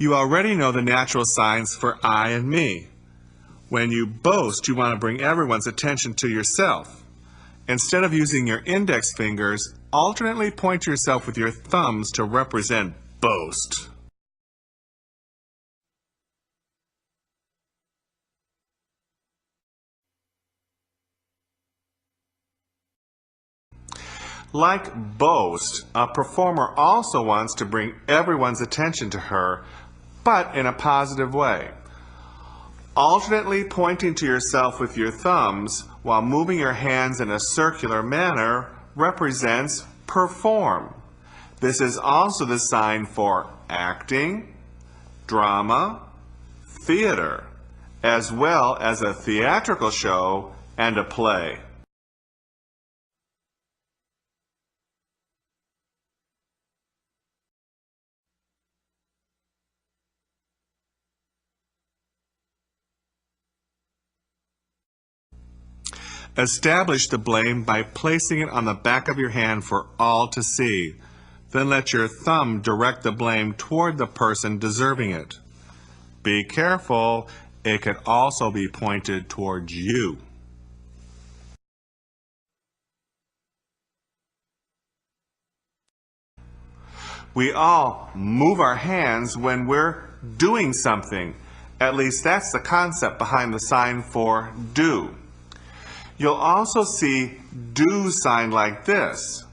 You already know the natural signs for I and me. When you boast, you want to bring everyone's attention to yourself. Instead of using your index fingers, alternately point to yourself with your thumbs to represent boast. Like boast, a performer also wants to bring everyone's attention to her, but in a positive way. Alternately pointing to yourself with your thumbs while moving your hands in a circular manner represents perform. This is also the sign for acting, drama, theater, as well as a theatrical show and a play. Establish the blame by placing it on the back of your hand for all to see. Then let your thumb direct the blame toward the person deserving it. Be careful, it could also be pointed towards you. We all move our hands when we're doing something. At least that's the concept behind the sign for do. You'll also see do sign like this.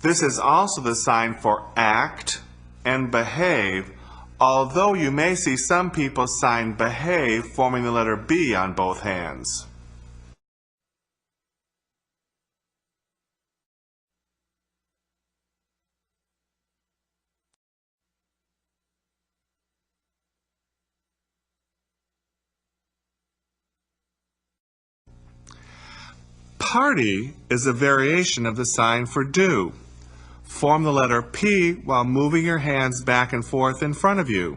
This is also the sign for act and behave, although you may see some people sign behave forming the letter B on both hands. Party is a variation of the sign for do. Form the letter P while moving your hands back and forth in front of you.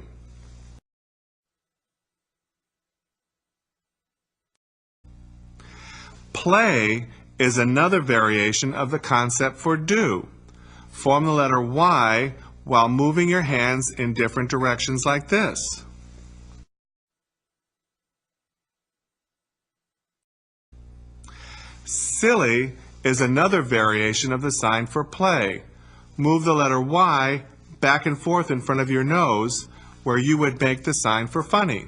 Play is another variation of the concept for do. Form the letter Y while moving your hands in different directions like this. Silly is another variation of the sign for play. Move the letter Y back and forth in front of your nose where you would make the sign for funny.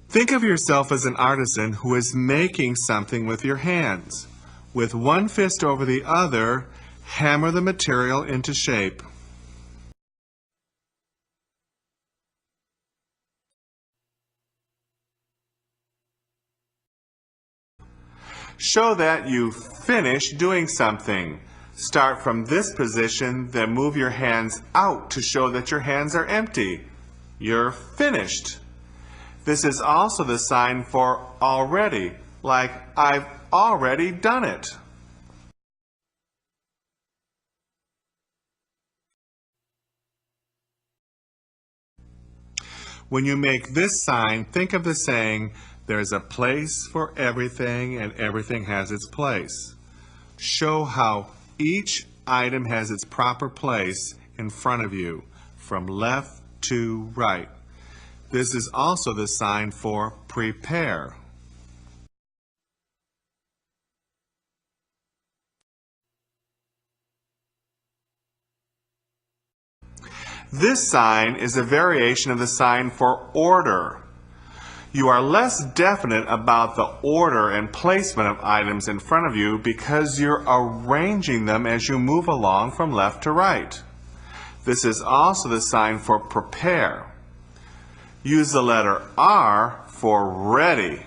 Think of yourself as an artisan who is making something with your hands. With one fist over the other, hammer the material into shape. Show that you've finished doing something. Start from this position, then move your hands out to show that your hands are empty. You're finished. This is also the sign for already, like I've already done it. When you make this sign, think of the saying, there's a place for everything and everything has its place. Show how each item has its proper place in front of you, from left to right. This is also the sign for prepare. This sign is a variation of the sign for order. You are less definite about the order and placement of items in front of you because you're arranging them as you move along from left to right. This is also the sign for prepare. Use the letter R for ready.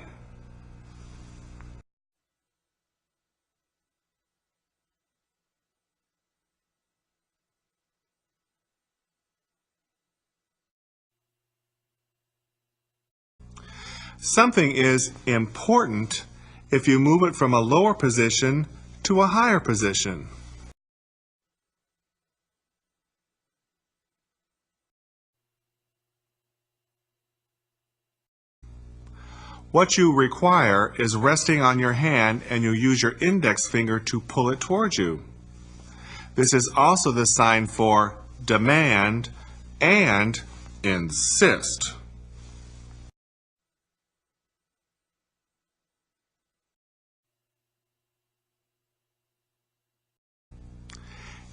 Something is important if you move it from a lower position to a higher position. What you require is resting on your hand, and you use your index finger to pull it towards you. This is also the sign for demand and insist.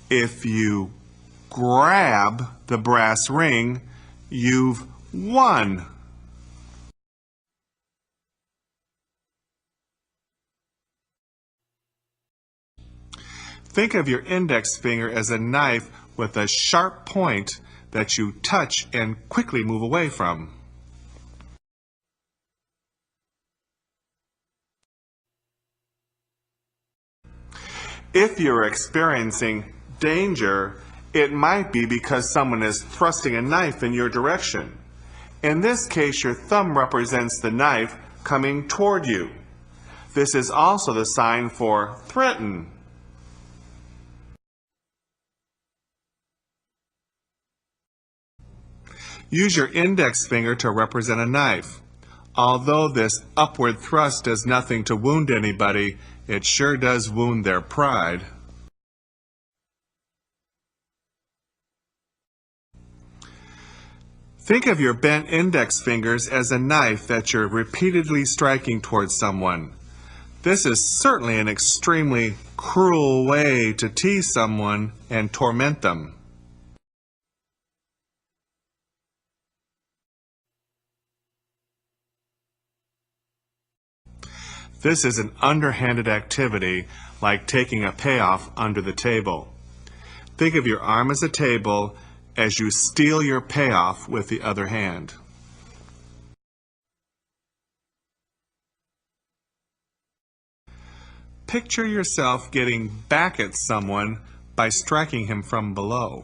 If you grab the brass ring, you've won. Think of your index finger as a knife with a sharp point that you touch and quickly move away from. If you're experiencing danger, it might be because someone is thrusting a knife in your direction. In this case, your thumb represents the knife coming toward you. This is also the sign for threaten. Use your index finger to represent a knife. Although this upward thrust does nothing to wound anybody, it sure does wound their pride. Think of your bent index fingers as a knife that you're repeatedly striking towards someone. This is certainly an extremely cruel way to tease someone and torment them. This is an underhanded activity like taking a payoff under the table. Think of your arm as a table as you steal your payoff with the other hand. Picture yourself getting back at someone by striking him from below.